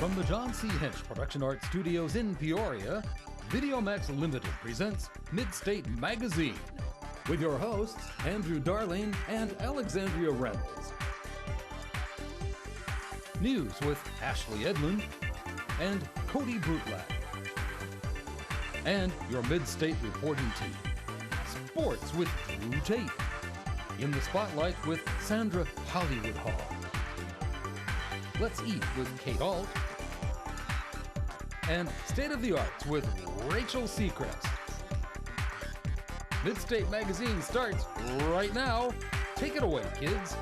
From the John C. Hench Production Art Studios in Peoria, VideoMax Limited presents Midstate Magazine with your hosts, Andrew Darling and Alexandria Reynolds. News with Ashley Edlin and Cody Brutlak. And your Midstate reporting team. Sports with Drew Tate. In the Spotlight with Sandra Hollywood Hall. Let's Eat with Kate Alt. And State of the Arts with Rachel Seacrest. Midstate Magazine starts right now. Take it away, kids.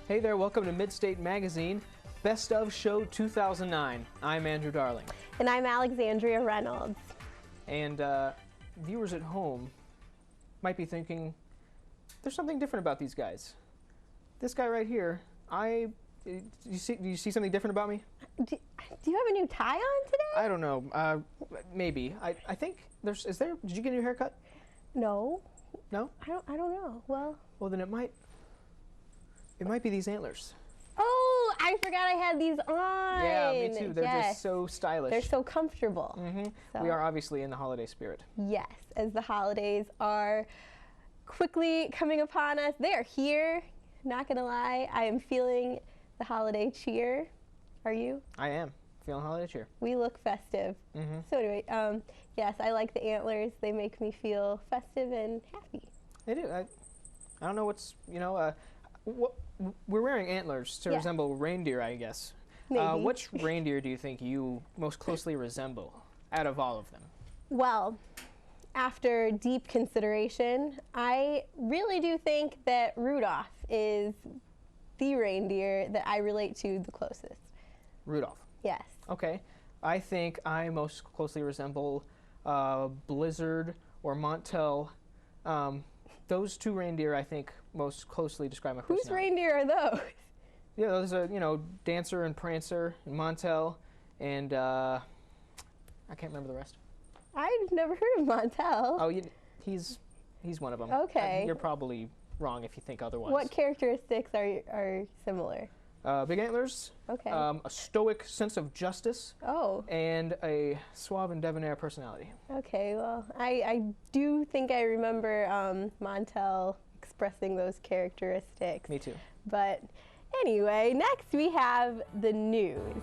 Hey there, welcome to Midstate Magazine, Best of Show 2009. I'm Andrew Darling. And I'm Alexandria Reynolds. And viewers at home might be thinking, there's something different about these guys. This guy right here, do you see something different about me? Do you have a new tie on today? I don't know. Maybe. I think did you get a new haircut? No. No? I don't know. Well, then it might be these antlers. Oh, I forgot I had these on. Yeah, me too. They're just so stylish. They're so comfortable. Mm-hmm. So. We are obviously in the holiday spirit. Yes, as the holidays are quickly coming upon us. They are here. Not gonna lie, I am feeling the holiday cheer. Are you? I am feeling holiday cheer. We look festive. Mm-hmm. So anyway, yes, I like the antlers. They make me feel festive and happy. They do. I don't know what's, we're wearing antlers to resemble reindeer, I guess. Maybe. Which reindeer do you think you most closely resemble out of all of them? Well, after deep consideration, I really do think that Rudolph is the reindeer that I relate to the closest. Rudolph. Yes. Okay. I think I most closely resemble Blizzard or Montel. Those two reindeer, I think, most closely describe my personality. Whose reindeer are those? Yeah, those are, Dancer and Prancer and Montel, and I can't remember the rest. I've never heard of Montel. Oh, he's one of them. Okay. You're probably wrong if you think otherwise. What characteristics are similar? Big antlers. Okay. A stoic sense of justice. Oh. And a suave and debonair personality. Okay, well, I do think I remember Montel expressing those characteristics. Me too. But anyway, next we have the news.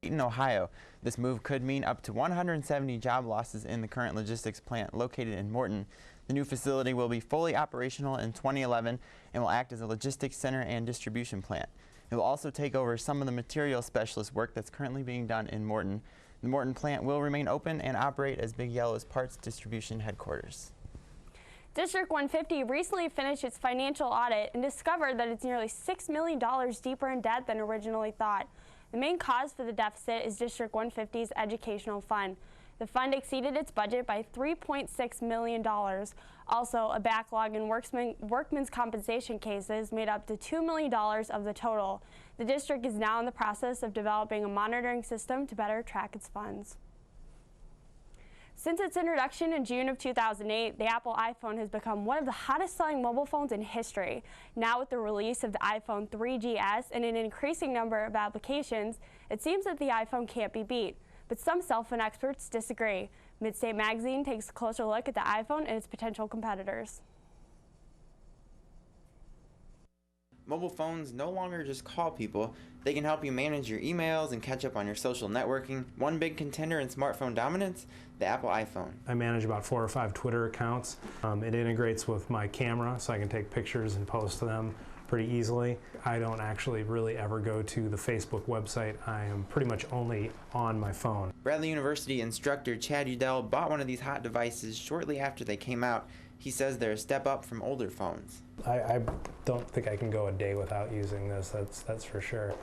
In Ohio, this move could mean up to 170 job losses in the current logistics plant located in Morton. The new facility will be fully operational in 2011 and will act as a logistics center and distribution plant. It will also take over some of the material specialist work that's currently being done in Morton. The Morton plant will remain open and operate as Big Yellow's parts distribution headquarters. District 150 recently finished its financial audit and discovered that it's nearly $6 million deeper in debt than originally thought. The main cause for the deficit is District 150's educational fund. The fund exceeded its budget by $3.6 million. Also, a backlog in workmen's compensation cases made up to $2 million of the total. The district is now in the process of developing a monitoring system to better track its funds. Since its introduction in June of 2008, the Apple iPhone has become one of the hottest selling mobile phones in history. Now with the release of the iPhone 3GS and an increasing number of applications, it seems that the iPhone can't be beat. But some cell phone experts disagree. Midstate Magazine takes a closer look at the iPhone and its potential competitors. Mobile phones no longer just call people. They can help you manage your emails and catch up on your social networking. One big contender in smartphone dominance, the Apple iPhone. I manage about 4 or 5 Twitter accounts. It integrates with my camera, so I can take pictures and post them pretty easily. I don't actually really ever go to the Facebook website. I am pretty much only on my phone. Bradley University instructor Chad Udell bought one of these hot devices shortly after they came out. He says they're a step up from older phones. I don't think I can go a day without using this, that's for sure.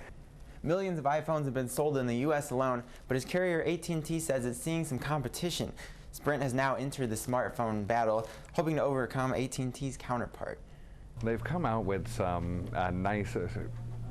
Millions of iPhones have been sold in the U.S. alone, but his carrier AT&T says it's seeing some competition. Sprint has now entered the smartphone battle, hoping to overcome AT&T's counterpart. They've come out with some nice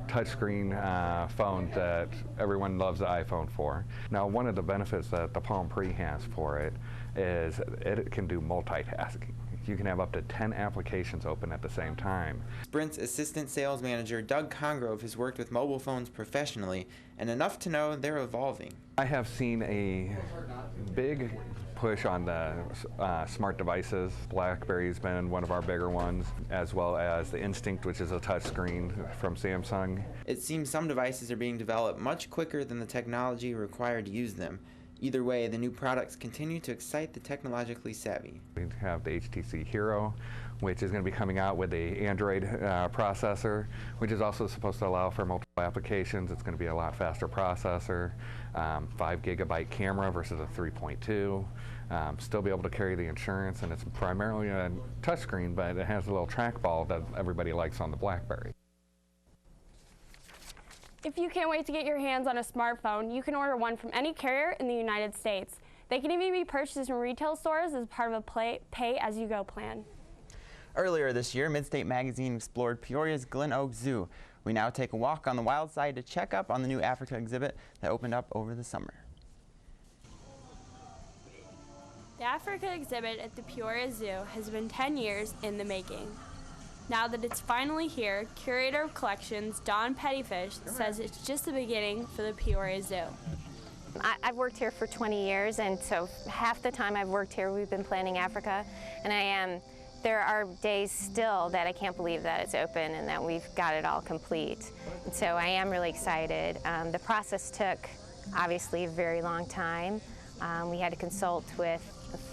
touchscreen phone that everyone loves the iPhone for. Now, one of the benefits that the Palm Pre has for it is it can do multitasking. You can have up to 10 applications open at the same time. Sprint's assistant sales manager, Doug Congrove, has worked with mobile phones professionally, and enough to know they're evolving. I have seen a big push on the smart devices. BlackBerry's been one of our bigger ones, as well as the Instinct, which is a touchscreen from Samsung. It seems some devices are being developed much quicker than the technology required to use them. Either way, the new products continue to excite the technologically savvy. We have the HTC Hero, which is going to be coming out with a Android processor, which is also supposed to allow for multiple applications. It's going to be a lot faster processor, 5GB camera versus a 3.2. Still be able to carry the insurance, and it's primarily a touchscreen, but it has a little trackball that everybody likes on the BlackBerry. If you can't wait to get your hands on a smartphone, you can order one from any carrier in the United States. They can even be purchased from retail stores as part of a pay-as-you-go plan. Earlier this year, Midstate Magazine explored Peoria's Glen Oak Zoo. We now take a walk on the wild side to check up on the new Africa exhibit that opened up over the summer. The Africa exhibit at the Peoria Zoo has been 10 years in the making. Now that it's finally here, Curator of Collections Dawn Pettyfish says it's just the beginning for the Peoria Zoo. I've worked here for 20 years, and so half the time I've worked here we've been planning Africa, and there are days still that I can't believe that it's open and that we've got it all complete. And so I am really excited. The process took obviously a very long time. We had to consult with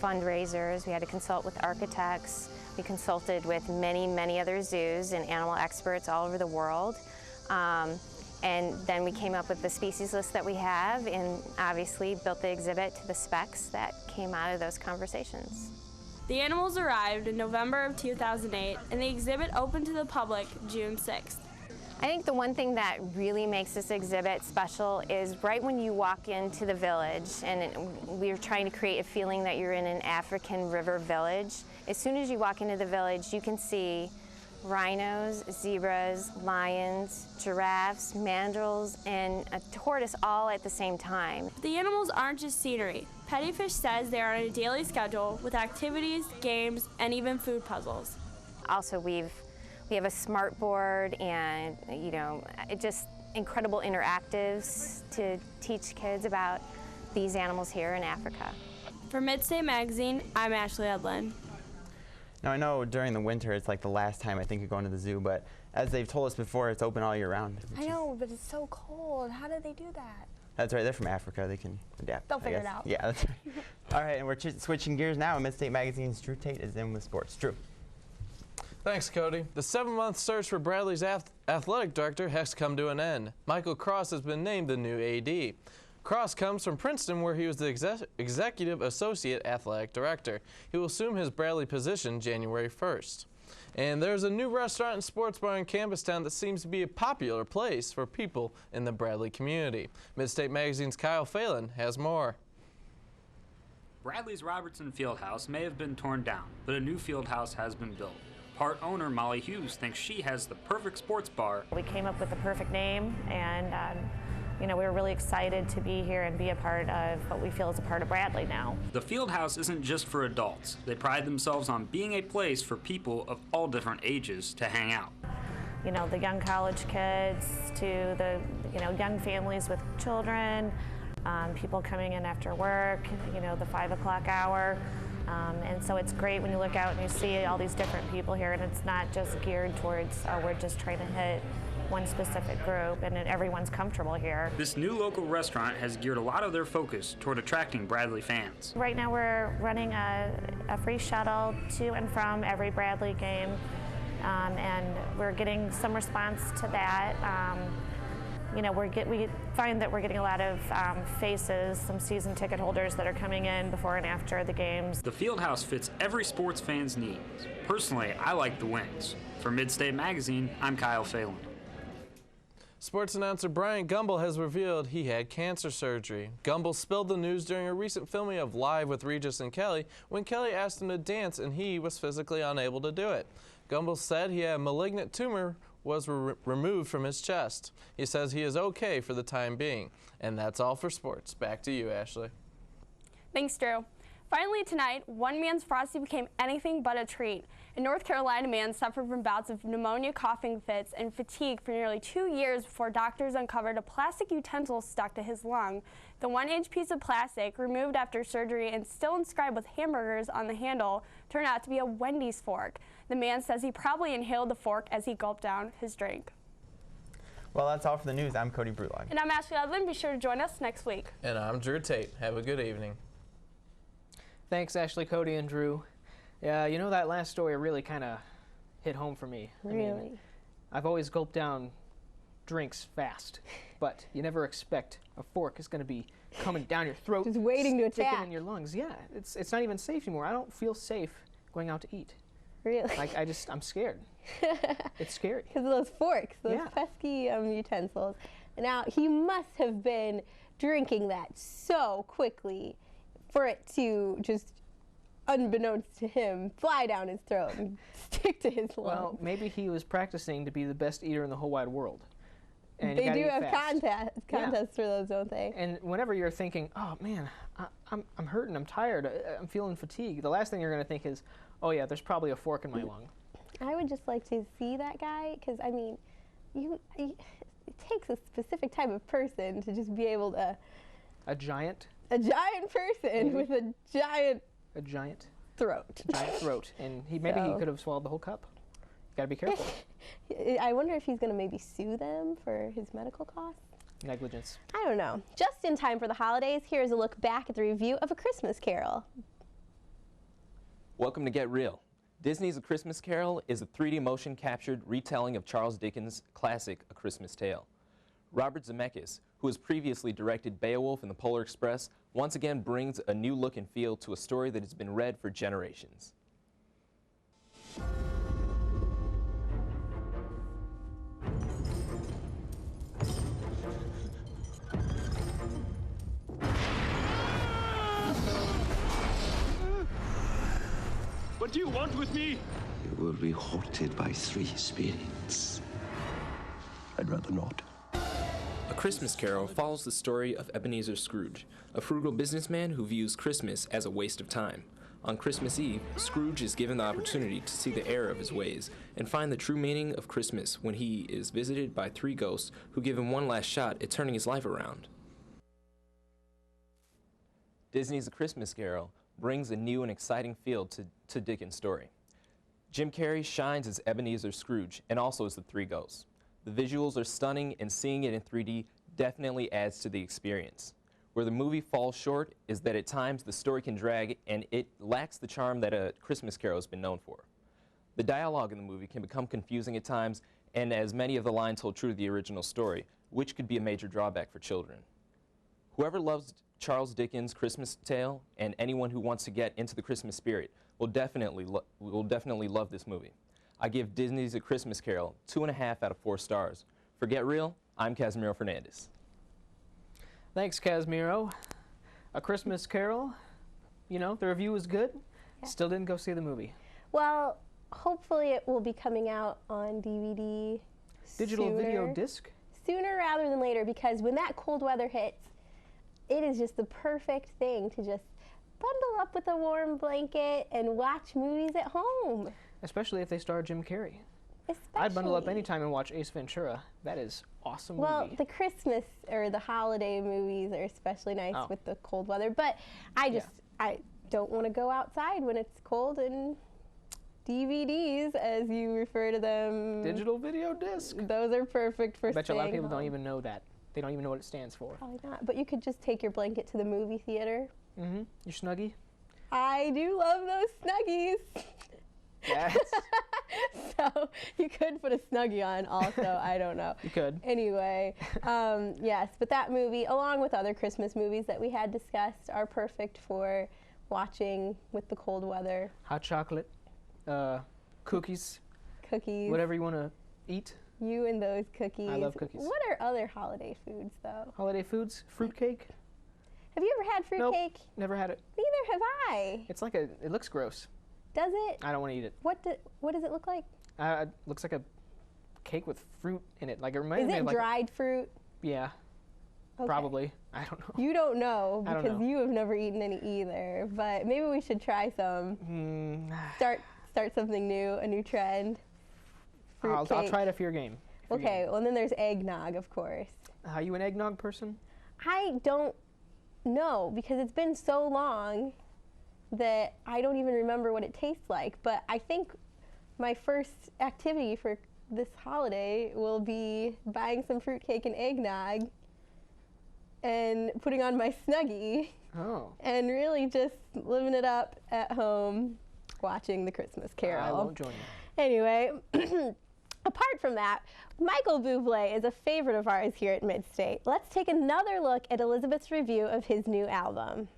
fundraisers, we had to consult with architects, we consulted with many, many other zoos and animal experts all over the world. And then we came up with the species list that we have, and obviously built the exhibit to the specs that came out of those conversations. The animals arrived in November of 2008, and the exhibit opened to the public June 6th. I think the one thing that really makes this exhibit special is right when you walk into the village, and we're trying to create a feeling that you're in an African river village. As soon as you walk into the village, you can see rhinos, zebras, lions, giraffes, mandrills, and a tortoise all at the same time. The animals aren't just scenery. Pettyfish says they are on a daily schedule with activities, games, and even food puzzles. Also, we have a smart board, and just incredible interactives to teach kids about these animals here in Africa. For Midstate Magazine, I'm Ashley Edlin. Now, I know during the winter it's like the last time I think you're going to the zoo, but as they've told us before, it's open all year round. I know, but it's so cold. How do they do that? That's right, they're from Africa. They can adapt. They'll figure it out. Yeah, that's right. All right, and we're switching gears now. Midstate Magazine's Drew Tate is in with sports. Drew. Thanks, Cody. The 7-month search for Bradley's athletic director has come to an end. Michael Cross has been named the new AD. Cross comes from Princeton, where he was the executive associate athletic director. He will assume his Bradley position January 1st. And there's a new restaurant and sports bar in Campustown that seems to be a popular place for people in the Bradley community. Midstate Magazine's Kyle Phelan has more. Bradley's Robertson Fieldhouse may have been torn down, but a new fieldhouse has been built. Part owner Molly Hughes thinks she has the perfect sports bar. We came up with the perfect name, and we were really excited to be here and be a part of what we feel is a part of Bradley now. The Fieldhouse isn't just for adults. They pride themselves on being a place for people of all different ages to hang out. The young college kids to the young families with children, people coming in after work, the 5 o'clock hour. And so it's great when you look out and you see all these different people here, and it's not just geared towards, we're just trying to hit one specific group, and everyone's comfortable here. This new local restaurant has geared a lot of their focus toward attracting Bradley fans. Right now we're running a free shuttle to and from every Bradley game, and we're getting some response to that. We find that we're getting a lot of faces, some season ticket holders that are coming in before and after the games. The Fieldhouse fits every sports fan's needs. Personally, I like the wings. For Midstate Magazine, I'm Kyle Phelan. Sports announcer Brian Gumbel has revealed he had cancer surgery. Gumbel spilled the news during a recent filming of Live with Regis and Kelly when Kelly asked him to dance and he was physically unable to do it. Gumbel said he had a malignant tumor was removed from his chest. He says he is okay for the time being. And that's all for sports. Back to you, Ashley. Thanks, Drew. Finally tonight, one man's Frosty became anything but a treat. A North Carolina man suffered from bouts of pneumonia, coughing fits, and fatigue for nearly 2 years before doctors uncovered a plastic utensil stuck to his lung. The 1-inch piece of plastic, removed after surgery and still inscribed with hamburgers on the handle, turned out to be a Wendy's fork. The man says he probably inhaled the fork as he gulped down his drink. Well, that's all for the news. I'm Cody Brulog. And I'm Ashley Edlin. Be sure to join us next week. And I'm Drew Tate. Have a good evening. Thanks, Ashley, Cody, and Drew. Yeah, you know, that last story really kind of hit home for me. Really? I mean, I've always gulped down drinks fast, but you never expect a fork is going to be coming down your throat, just waiting to sticking attack in your lungs. Yeah, it's not even safe anymore. I don't feel safe going out to eat. Really? Like I'm scared. It's scary. Because of those forks, those pesky utensils. Now, he must have been drinking that so quickly for it to just, unbeknownst to him, fly down his throat and stick to his lung. Well, maybe he was practicing to be the best eater in the whole wide world. And they do have contests for those, don't they? And whenever you're thinking, oh man, I'm hurting, I'm tired, I'm feeling fatigued, the last thing you're going to think is, oh yeah, there's probably a fork in my lung. I would just like to see that guy, because I mean, it takes a specific type of person to just be able to. A giant person with a giant throat. Giant throat, and maybe he could have swallowed the whole cup. You gotta be careful. I wonder if he's gonna maybe sue them for his medical costs. Negligence. I don't know. Just in time for the holidays, here's a look back at the review of A Christmas Carol. Welcome to Get Real. Disney's A Christmas Carol is a 3D motion captured retelling of Charles Dickens' classic A Christmas Tale. Robert Zemeckis, who has previously directed Beowulf and the Polar Express, once again brings a new look and feel to a story that has been read for generations. What do you want with me? You will be haunted by 3 spirits. I'd rather not. A Christmas Carol follows the story of Ebenezer Scrooge, a frugal businessman who views Christmas as a waste of time. On Christmas Eve, Scrooge is given the opportunity to see the error of his ways and find the true meaning of Christmas when he is visited by 3 ghosts who give him one last shot at turning his life around. Disney's A Christmas Carol brings a new and exciting feel to Dickens' story. Jim Carrey shines as Ebenezer Scrooge and also as the 3 ghosts. The visuals are stunning, and seeing it in 3D definitely adds to the experience. Where the movie falls short is that at times the story can drag and it lacks the charm that A Christmas Carol has been known for. The dialogue in the movie can become confusing at times, and as many of the lines hold true to the original story, which could be a major drawback for children. Whoever loves Charles Dickens' Christmas Tale and anyone who wants to get into the Christmas spirit will definitely love this movie. I give Disney's A Christmas Carol 2.5 out of 4 stars. For Get Real, I'm Casimiro Fernandez. Thanks, Casimiro. A Christmas Carol, you know, the review was good. Yeah. Still didn't go see the movie. Well, hopefully it will be coming out on DVD Digital video disc? Sooner rather than later, because when that cold weather hits, it is just the perfect thing to just bundle up with a warm blanket and watch movies at home. Especially if they star Jim Carrey. Especially. I'd bundle up anytime and watch Ace Ventura. That is awesome well, movie. The Christmas or the holiday movies are especially nice with the cold weather, but I don't want to go outside when it's cold, and DVDs, as you refer to them. Digital video disc. Those are perfect for I bet you a lot of people home. don't even know that. They don't even know what it stands for. Probably not, but you could just take your blanket to the movie theater. Mm-hmm. Your Snuggie? I do love those Snuggies. Yes. So you could put a Snuggie on also, I don't know. You could. Anyway, yes, but that movie, along with other Christmas movies that we had discussed, are perfect for watching with the cold weather. Hot chocolate, cookies. Cookies. Whatever you want to eat. You and those cookies. I love cookies. What are other holiday foods, though? Holiday foods? Fruitcake. Have you ever had fruitcake? Nope, never had it. Neither have I. It's like it looks gross. Does it? I don't want to eat it. What does it look like? It looks like a cake with fruit in it. Like it reminds Is me it of like dried fruit? Yeah. Okay. Probably. I don't know. You don't know I don't because know. you have never eaten any either. But maybe we should try some. Start something new, a new trend. I'll try it if you're game. Okay, well, and then there's eggnog, of course. Are you an eggnog person? I don't know because it's been so long that I don't even remember what it tastes like. But I think my first activity for this holiday will be buying some fruitcake and eggnog and putting on my Snuggie and really just living it up at home, watching The Christmas Carol. I won't join you. Anyway, apart from that, Michael Bublé is a favorite of ours here at Midstate. Let's take another look at Elizabeth's review of his new album.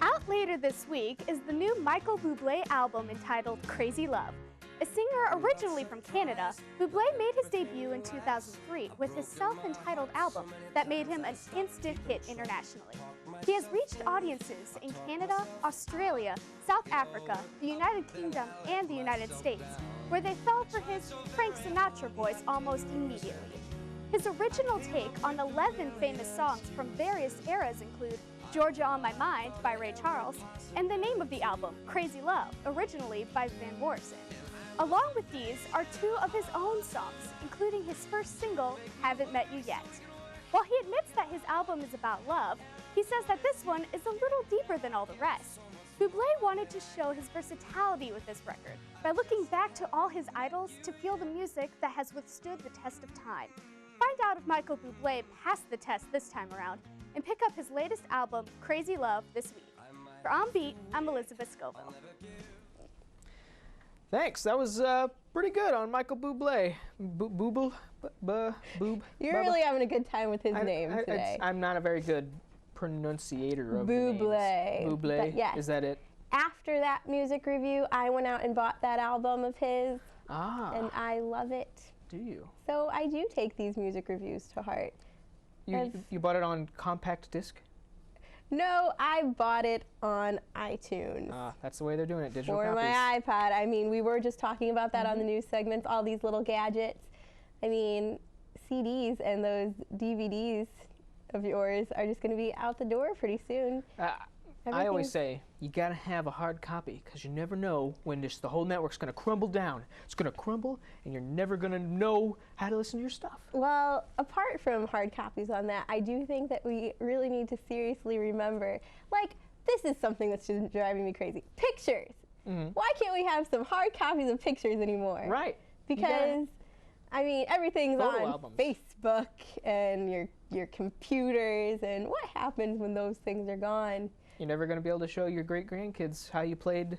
Out later this week is the new Michael Bublé album entitled Crazy Love. A singer originally from Canada, Bublé made his debut in 2003 with his self-entitled album that made him an instant hit internationally. He has reached audiences in Canada, Australia, South Africa, the United Kingdom, and the United States, where they fell for his Frank Sinatra voice almost immediately. His original take on 11 famous songs from various eras include Georgia on My Mind by Ray Charles, and the name of the album, Crazy Love, originally by Van Morrison. Along with these are 2 of his own songs, including his first single, Haven't Met You Yet. While he admits that his album is about love, he says that this one is a little deeper than all the rest. Bublé wanted to show his versatility with this record by looking back to all his idols to feel the music that has withstood the test of time. Find out if Michael Bublé passed the test this time around and pick up his latest album, Crazy Love, this week. For On Beat, I'm Elizabeth Scoville. Thanks. That was pretty good on Michael Bublé. Boob. You're really having a good time with his name today. I'm not a very good pronunciator of Bublé. the names. Bublé. Yes. Is that it? After that music review, I went out and bought that album of his. And I love it. Do you? So I do take these music reviews to heart. You bought it on compact disc? No, I bought it on iTunes. That's the way they're doing it, digital For copies. my iPod. I mean, we were just talking about that on the news segments, all these little gadgets. I mean, CDs and those DVDs of yours are just going to be out the door pretty soon. I always say, you got to have a hard copy because you never know when the whole network's going to crumble down. It's going to crumble, and you're never going to know how to listen to your stuff. Well, apart from hard copies on that, I do think that we really need to seriously remember, like, this is something that's just driving me crazy. Pictures. Why can't we have some hard copies of pictures anymore? Right. Because, I mean, everything's Photo on albums. Facebook and your computers, and what happens when those things are gone? You're never going to be able to show your great-grandkids how you played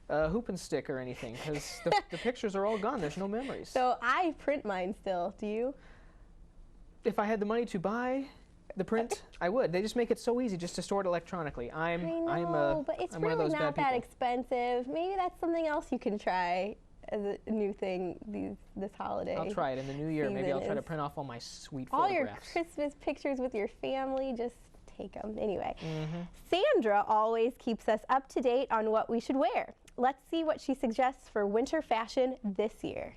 hoop and stick or anything because the pictures are all gone. There's no memories. So I print mine still. Do you? If I had the money to buy the print, I would. They just make it so easy just to store it electronically. I know, but it's really not that expensive. Maybe that's something else you can try as a new thing this holiday. I'll try it in the new year. Maybe I'll try to print off all my sweet all photographs. Your Christmas pictures with your family, just take them. Anyway, Sandra always keeps us up to date on what we should wear. Let's see what she suggests for winter fashion this year.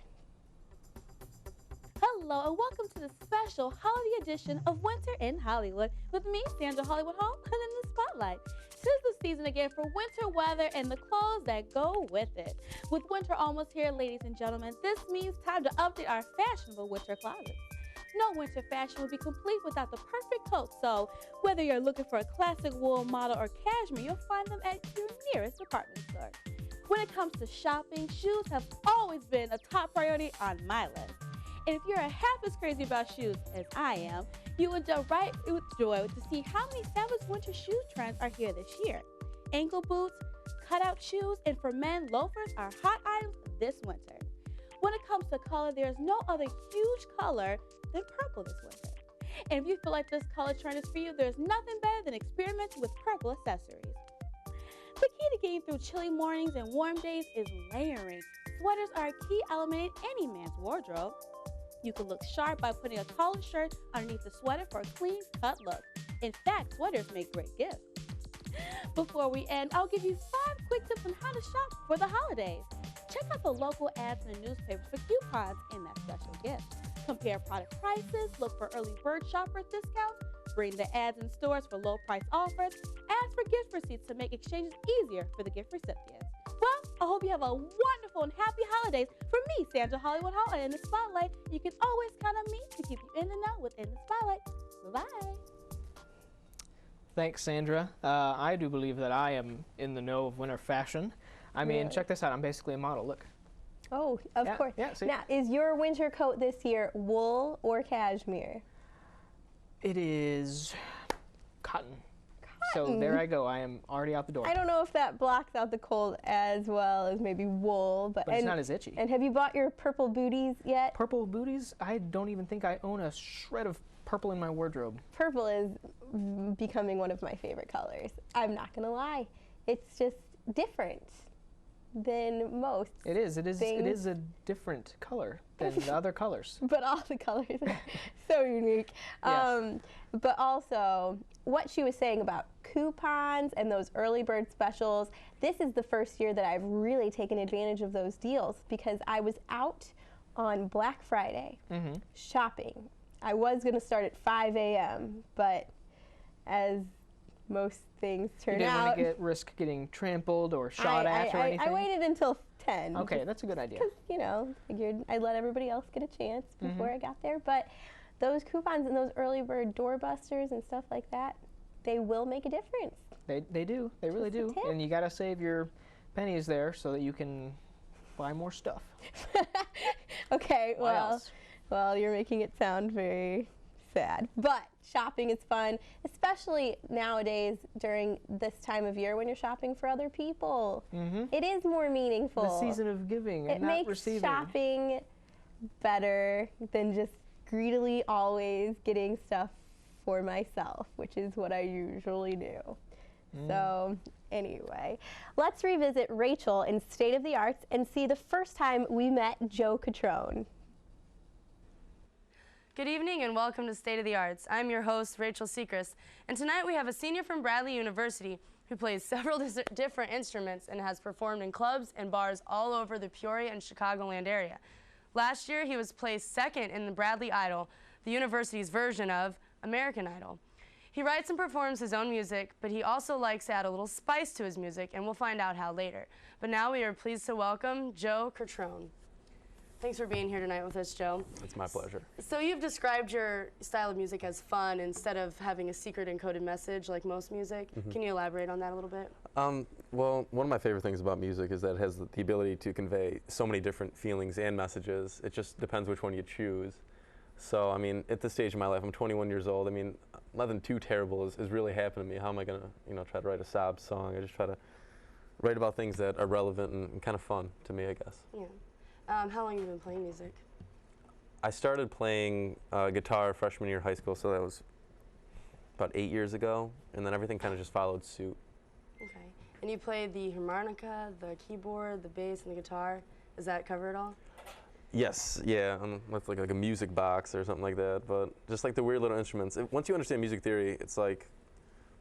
Hello and welcome to the special holiday edition of Winter in Hollywood with me, Sandra Hollywood Hall, and in the spotlight. Tis the season again for winter weather and the clothes that go with it. With winter almost here, ladies and gentlemen, this means time to update our fashionable winter closets. No winter fashion would be complete without the perfect coat, so whether you're looking for a classic wool model or cashmere, you'll find them at your nearest department store. When it comes to shopping, shoes have always been a top priority on my list. And if you're half as crazy about shoes as I am, you would jump right with joy to see how many savage winter shoe trends are here this year. Ankle boots, cutout shoes, and for men, loafers are hot items this winter. When it comes to color, there's no other huge color than purple this winter. And if you feel like this color trend is for you, there's nothing better than experimenting with purple accessories. The key to getting through chilly mornings and warm days is layering. Sweaters are a key element in any man's wardrobe. You can look sharp by putting a collared shirt underneath the sweater for a clean cut look. In fact, sweaters make great gifts. Before we end, I'll give you 5 quick tips on how to shop for the holidays. Check out the local ads in the newspapers for coupons and that special gift. Compare product prices, look for early bird shopper discounts, bring the ads in stores for low price offers, ask for gift receipts to make exchanges easier for the gift recipients. Well, I hope you have a wonderful and happy holidays. From me, Sandra Hollywood Hall, and in the Spotlight, you can always count on me to keep you in the know within the Spotlight. Bye-bye. Thanks, Sandra. I do believe that I am in the know of winter fashion. I mean, check this out. I'm basically a model. Look. Oh, of course. Yeah, see? Now, is your winter coat this year wool or cashmere? It is cotton. So there I go. I am already out the door. I don't know if that blocks out the cold as well as maybe wool, but it's not as itchy. And have you bought your purple booties yet? Purple booties? I don't even think I own a shred of purple in my wardrobe. Purple is becoming one of my favorite colors. I'm not gonna lie. It's just different than most. It is. It is a different color than the other colors. But all the colors are so unique. Yes. But also, what she was saying about coupons and those early bird specials, this is the first year that I've really taken advantage of those deals because I was out on Black Friday shopping. I was going to start at 5 a.m., but as most things turn out... You didn't want to risk getting trampled or shot at or anything? I waited until 10. Okay, that's a good idea. Because, you know, figured I'd let everybody else get a chance before I got there. But those coupons and those early bird doorbusters and stuff like that, they will make a difference. They do. They really do. And you got to save your pennies there so that you can buy more stuff. Okay, well, you're making it sound very sad. But shopping is fun, especially nowadays during this time of year when you're shopping for other people. It is more meaningful. The season of giving and not receiving. It makes shopping better than just greedily always getting stuff for myself, which is what I usually do. So anyway, let's revisit Rachel in State of the Arts and see the first time we met Joe Catrone. Good evening and welcome to State of the Arts. I'm your host, Rachel Sechrist, and tonight we have a senior from Bradley University who plays several different instruments and has performed in clubs and bars all over the Peoria and Chicagoland area. Last year, he was placed second in the Bradley Idol, the university's version of American Idol. He writes and performs his own music, but he also likes to add a little spice to his music, and we'll find out how later. But now we are pleased to welcome Joe Catrone. Thanks for being here tonight with us, Joe. It's my pleasure. So you've described your style of music as fun instead of having a secret encoded message like most music. Can you elaborate on that a little bit? Well, one of my favorite things about music is that it has the ability to convey so many different feelings and messages. It just depends which one you choose. So, I mean, at this stage of my life, I'm 21 years old. I mean, nothing too terrible is really happened to me. How am I going to, try to write a sob song? I just try to write about things that are relevant and kind of fun to me, I guess. Yeah. How long have you been playing music? I started playing guitar freshman year of high school, so that was about 8 years ago, and then everything kind of just followed suit. Okay. And you played the harmonica, the keyboard, the bass, and the guitar. Does that cover it all? Yes, yeah, with like a music box or something like that, but just like the weird little instruments. Once you understand music theory, it's like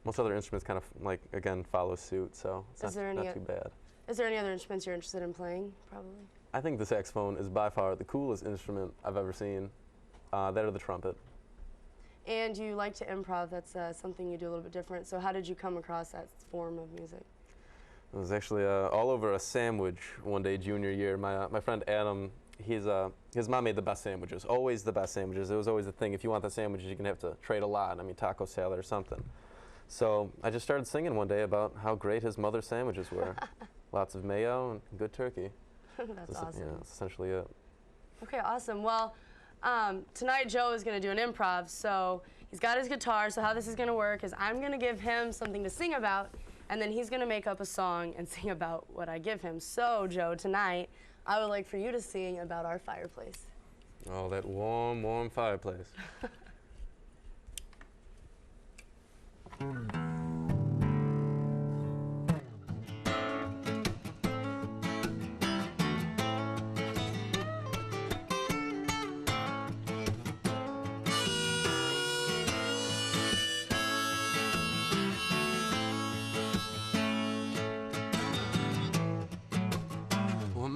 most other instruments kind of like, again, follow suit, so it's not too bad. Is there any other instruments you're interested in playing, probably? I think the saxophone is by far the coolest instrument I've ever seen, that or the trumpet. And you like to improv, that's something you do a little bit different, so how did you come across that form of music? It was actually all over a sandwich one day junior year. My friend Adam, his mom made the best sandwiches, always the best sandwiches. It was always the thing, if you want the sandwiches, you're going to have to trade a lot. I mean, taco salad or something. So I just started singing one day about how great his mother's sandwiches were. Lots of mayo and good turkey. That's awesome. Yeah, that's essentially it. Okay, awesome. Well, tonight Joe is going to do an improv, so he's got his guitar, so how this is going to work is I'm going to give him something to sing about, and then he's going to make up a song and sing about what I give him. So, Joe, tonight, I would like for you to sing about our fireplace. Oh, that warm, warm fireplace.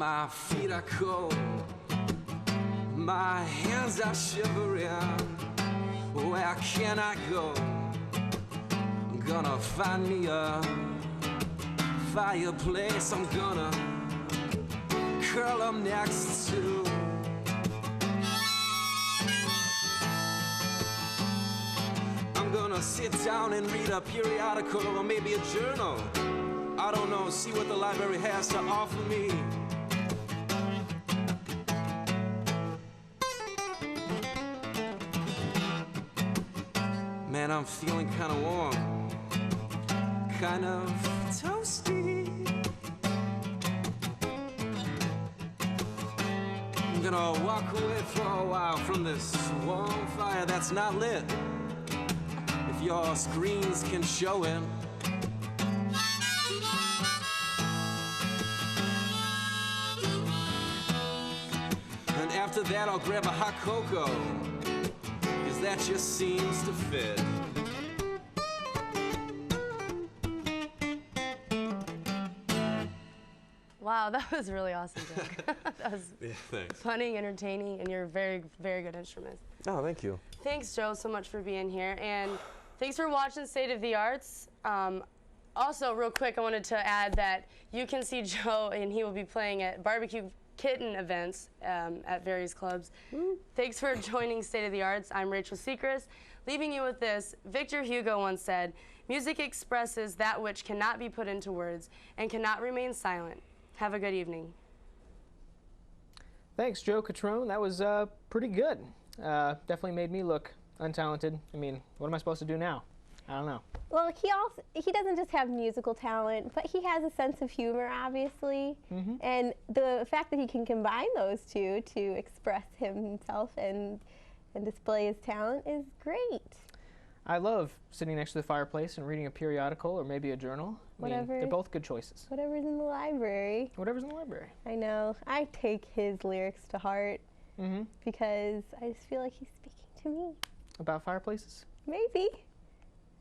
My feet are cold, my hands are shivering. Where can I go? I'm gonna find me a fireplace. I'm gonna curl up next to. I'm gonna sit down and read a periodical or maybe a journal. I don't know, see what the library has to offer me. Man, I'm feeling kind of warm, kind of toasty. I'm gonna walk away for a while from this warm fire that's not lit. If your screens can show it. And after that, I'll grab a hot cocoa, 'cause that just seems to fit. Wow, that was really awesome, Jack. That was thanks. funny, entertaining, and you're a very, very good instrument. Oh, thank you. Thanks, Joe, so much for being here, and thanks for watching State of the Arts. Also, real quick, I wanted to add that you can see Joe, and he will be playing at barbecue kitten events at various clubs. Thanks for joining State of the Arts. I'm Rachel Seacrest, leaving you with this. Victor Hugo once said, "Music expresses that which cannot be put into words and cannot remain silent." Have a good evening. Thanks, Joe Catrone. That was pretty good. Definitely made me look untalented. I mean, what am I supposed to do now? I don't know. Well, he doesn't just have musical talent, but he has a sense of humor, obviously. And the fact that he can combine those two to express himself and display his talent is great. I love sitting next to the fireplace and reading a periodical or maybe a journal. I mean, they're both good choices. Whatever's in the library. Whatever's in the library. I know. I take his lyrics to heart because I just feel like he's speaking to me. About fireplaces? Maybe.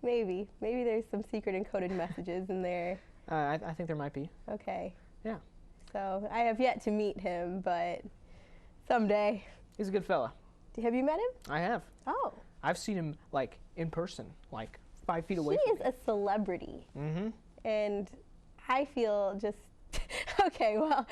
Maybe there's some secret encoded messages in there. I think there might be. Okay. Yeah. So I have yet to meet him, but someday. He's a good fella. Have you met him? I have. Oh. I've seen him, like, in person, like 5 feet away He from me. is a celebrity. And I feel just, okay, well.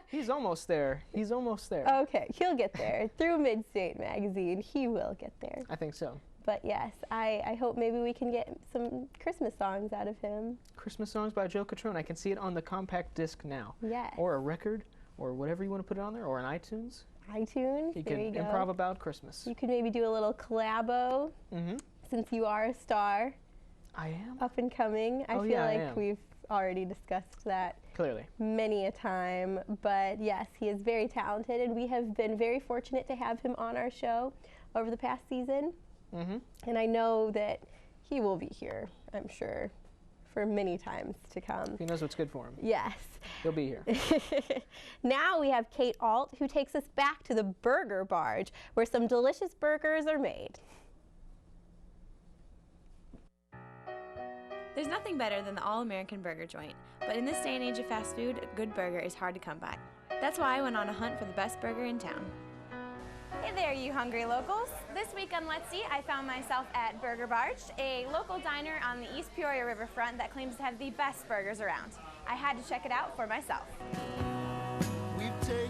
He's almost there. He's almost there. Okay, he'll get there. Through Midstate magazine, he will get there. I think so. But yes, I hope maybe we can get some Christmas songs out of him. Christmas songs by Joe Catrone. I can see it on the compact disc now. Yes. Or a record, or whatever you want to put it on there, or an iTunes. iTunes, You there can you go. improv about Christmas. You could maybe do a little collabo, since you are a star. I am. Up and coming. I feel like we've already discussed that. Clearly. Many a time. But yes, he is very talented, and we have been very fortunate to have him on our show over the past season. And I know that he will be here, I'm sure, for many times to come. He knows what's good for him. Yes. He'll be here. Now we have Kate Alt, who takes us back to the Burger Barge, where some delicious burgers are made. There's nothing better than the all-American burger joint, but in this day and age of fast food, a good burger is hard to come by. That's why I went on a hunt for the best burger in town. Hey there, you hungry locals. This week on Let's Eat, I found myself at Burger Barge, a local diner on the East Peoria riverfront that claims to have the best burgers around. I had to check it out for myself. The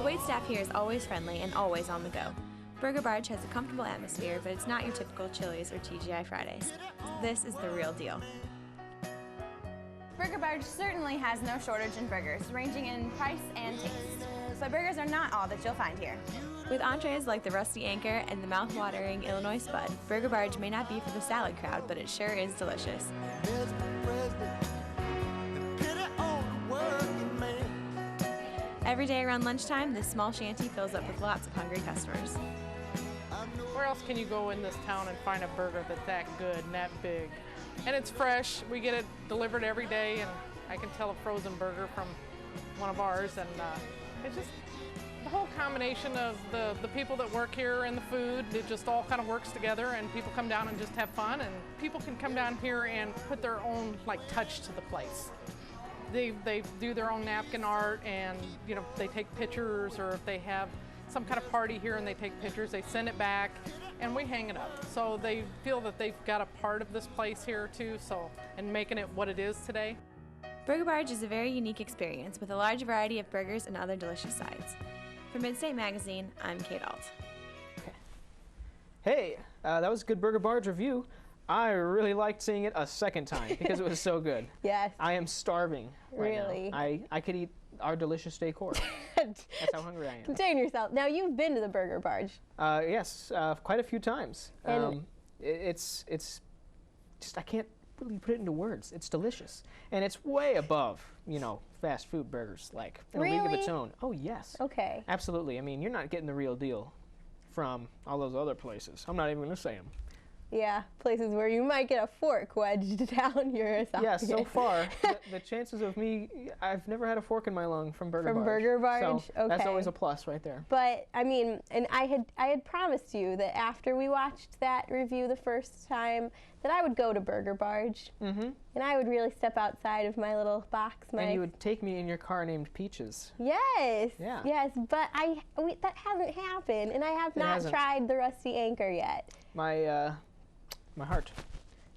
waitstaff here is always friendly and always on the go. Burger Barge has a comfortable atmosphere, but it's not your typical Chili's or TGI Fridays. This is the real deal. Burger Barge certainly has no shortage in burgers, ranging in price and taste. But burgers are not all that you'll find here. With entrees like the Rusty Anchor and the mouth-watering Illinois Spud, Burger Barge may not be for the salad crowd, but it sure is delicious. Every day around lunchtime, this small shanty fills up with lots of hungry customers. Where else can you go in this town and find a burger that's that good and that big? And it's fresh. We get it delivered every day, and I can tell a frozen burger from one of ours, and the whole combination of the people that work here and the food, it just all kind of works together, and people come down and just have fun, and people can come down here and put their own like touch to the place. They do their own napkin art, and you know, they take pictures, or if they have some kind of party here and they take pictures, they send it back and we hang it up. So they feel that they've got a part of this place here too, so, and making it what it is today. Burger Barge is a very unique experience with a large variety of burgers and other delicious sides. For Midstate Magazine, I'm Kate Alt. Hey, that was a good Burger Barge review. I really liked seeing it a second time because it was so good. Yes. I am starving right Really? now. I could eat our delicious decor. That's how hungry I am. Contain yourself. Now, you've been to the Burger Barge. Yes, quite a few times. And It's just, I can't really put it into words. It's delicious. And it's way above, you know, fast food burgers, like in a league of its Really? own. Oh, yes. Okay. Absolutely. I mean, you're not getting the real deal from all those other places. I'm not even going to say them. Yeah, places where you might get a fork wedged down your esophagus. Yeah, so far, the chances of me, I've never had a fork in my lung from Burger Barge. From Burger Barge? So that's Okay. always a plus right there. But I mean, and I had promised you that after we watched that review the first time, that I would go to Burger Barge, and I would really step outside of my little box. And you would take me in your car named Peaches. Yes. Yeah. Yes, but that hasn't happened, and I have not hasn't. tried the Rusty Anchor yet. My heart.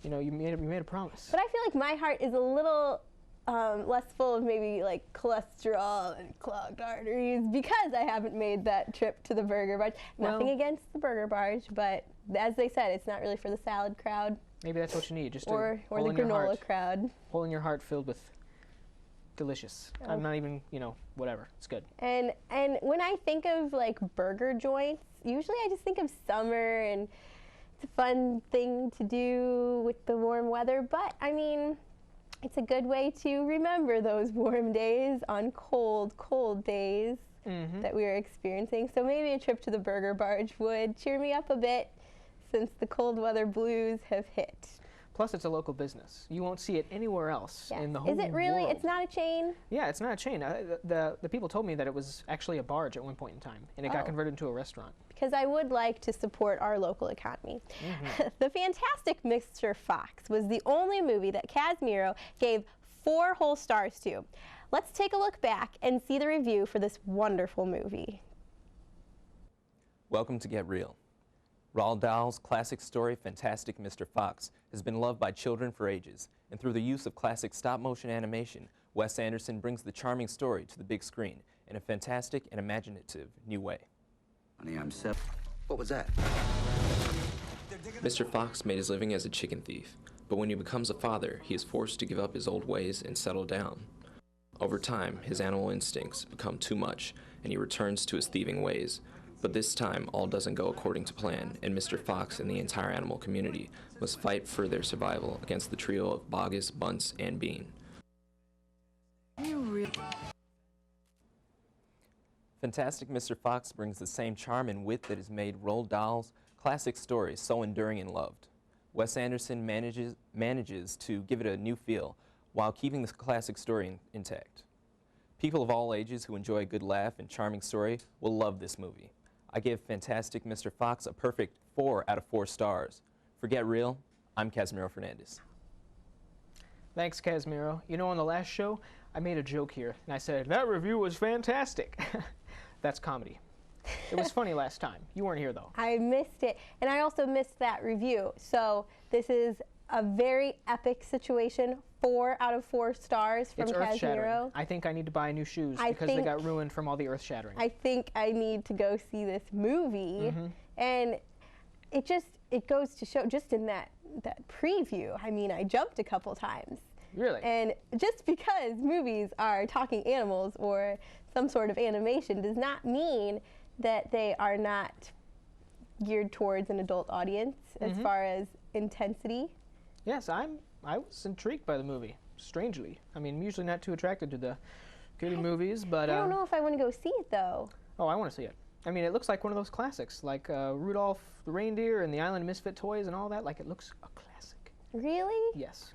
You know, you made a promise. But I feel like my heart is a little less full of maybe like cholesterol and clogged arteries because I haven't made that trip to the Burger Barge. Nothing against the Burger Barge, but as they said, it's not really for the salad crowd. Maybe that's what you need, just or a the hole in your granola heart. crowd. Hole in your heart filled with delicious. Oh. I'm not even, you know, whatever. It's good. And when I think of like burger joints, usually I just think of summer and it's a fun thing to do with the warm weather, but I mean, it's a good way to remember those warm days on cold, cold days that we are experiencing. So maybe a trip to the Burger Barge would cheer me up a bit since the cold weather blues have hit. Plus, it's a local business. You won't see it anywhere else in the whole Is it really? world. It's not a chain? Yeah, it's not a chain. The people told me that it was actually a barge at one point in time, and it got converted into a restaurant. Because I would like to support our local economy. The Fantastic Mr. Fox was the only movie that Casimiro gave 4 whole stars to. Let's take a look back and see the review for this wonderful movie. Welcome to Get Real. Roald Dahl's classic story, Fantastic Mr. Fox, has been loved by children for ages, and through the use of classic stop-motion animation, Wes Anderson brings the charming story to the big screen in a fantastic and imaginative new way. Honey, I'm set. What was that? Mr. Fox made his living as a chicken thief, but when he becomes a father, he is forced to give up his old ways and settle down. Over time, his animal instincts become too much, and he returns to his thieving ways. But this time, all doesn't go according to plan, and Mr. Fox and the entire animal community must fight for their survival against the trio of Bogus, Bunce, and Bean. Fantastic Mr. Fox brings the same charm and wit that has made Roald Dahl's classic story so enduring and loved. Wes Anderson manages to give it a new feel while keeping the classic story intact. People of all ages who enjoy a good laugh and charming story will love this movie. I give Fantastic Mr. Fox a perfect 4 out of 4 stars. For Get Real, I'm Casimiro Fernandez. Thanks, Casimiro. You know, on the last show, I made a joke here, and I said, that review was fantastic. That's comedy. It was funny last time. You weren't here, though. I missed it, and I also missed that review. So this is a very epic situation. 4 out of 4 stars from It's earth-shattering. Casimiro. I think I need to buy new shoes because they got ruined from all the earth-shattering. I think I need to go see this movie, and it goes to show just in that preview. I mean, I jumped a couple times. Really? And just because movies are talking animals or some sort of animation does not mean that they are not geared towards an adult audience as far as intensity. Yes, I was intrigued by the movie, strangely. I mean, I'm usually not too attracted to the kiddie movies, but... I don't know if I want to go see it, though. Oh, I want to see it. I mean, it looks like one of those classics, like Rudolph the Reindeer and the Island of Misfit Toys and all that. Like, it looks a classic. Really? Yes.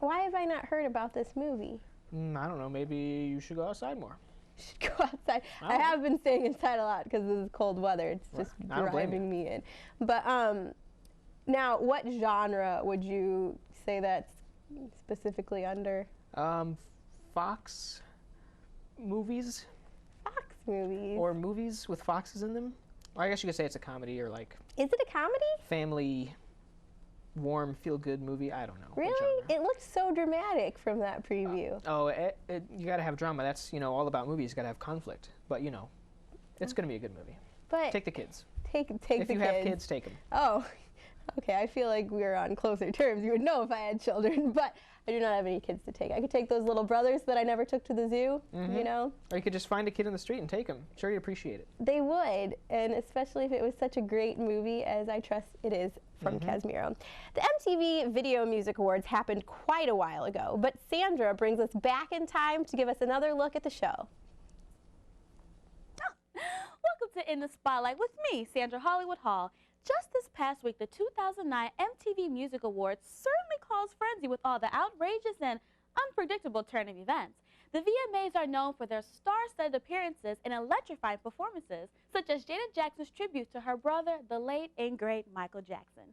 Why have I not heard about this movie? I don't know. Maybe you should go outside more. should go outside. I have been staying inside a lot because of this cold weather. It's just driving me in. But now, what genre would you say that's specifically under? Fox movies. Fox movies. Or movies with foxes in them. Or I guess you could say it's a comedy or like. Is it a comedy? Family, warm, feel-good movie. I don't know. Really? It looked so dramatic from that preview. You got to have drama. That's all about movies. You got to have conflict. But it's going to be a good movie. But take the kids. Take the kids. If you have kids, take them. Oh, okay. I feel like we're on closer terms. You would know if I had children, but I do not have any kids to take. I could take those little brothers that I never took to the zoo. Or you could just find a kid in the street and take them. Sure, you'd appreciate it. They would, and especially if it was such a great movie as I trust it is from Casimiro. The MTV Video Music Awards happened quite a while ago, but Sandra brings us back in time to give us another look at the show. Welcome to In the Spotlight with me, Sandra Hollywood Hall. Just this past week, the 2009 MTV Music Awards certainly caused frenzy with all the outrageous and unpredictable turn of events. The VMAs are known for their star-studded appearances and electrifying performances, such as Janet Jackson's tribute to her brother, the late and great Michael Jackson.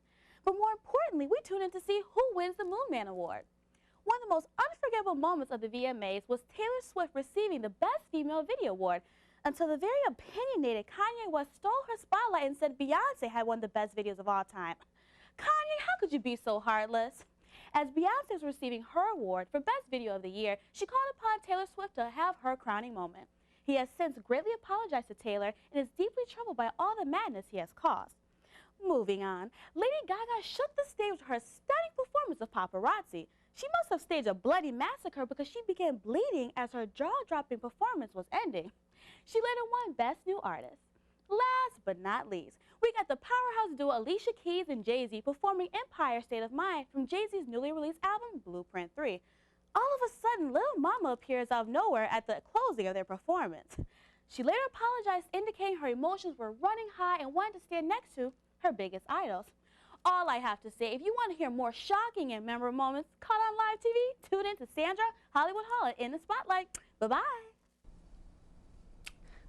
But more importantly, we tune in to see who wins the Moon Man Award. One of the most unforgettable moments of the VMAs was Taylor Swift receiving the Best Female Video Award, until the very opinionated Kanye West stole her spotlight and said Beyonce had one of the best videos of all time. Kanye, how could you be so heartless? As Beyonce was receiving her award for Best Video of the Year, she called upon Taylor Swift to have her crowning moment. He has since greatly apologized to Taylor and is deeply troubled by all the madness he has caused. Moving on, Lady Gaga shook the stage with her stunning performance of Paparazzi. She must have staged a bloody massacre because she began bleeding as her jaw-dropping performance was ending. She later won Best New Artist. Last but not least, we got the powerhouse duo Alicia Keys and Jay-Z performing Empire State of Mind from Jay-Z's newly released album, Blueprint 3. All of a sudden, Lil Mama appears out of nowhere at the closing of their performance. She later apologized, indicating her emotions were running high and wanted to stand next to her biggest idols. All I have to say, if you want to hear more shocking and memorable moments caught on live TV, tune in to Sandra Hollywood Hall in the Spotlight. Bye-bye.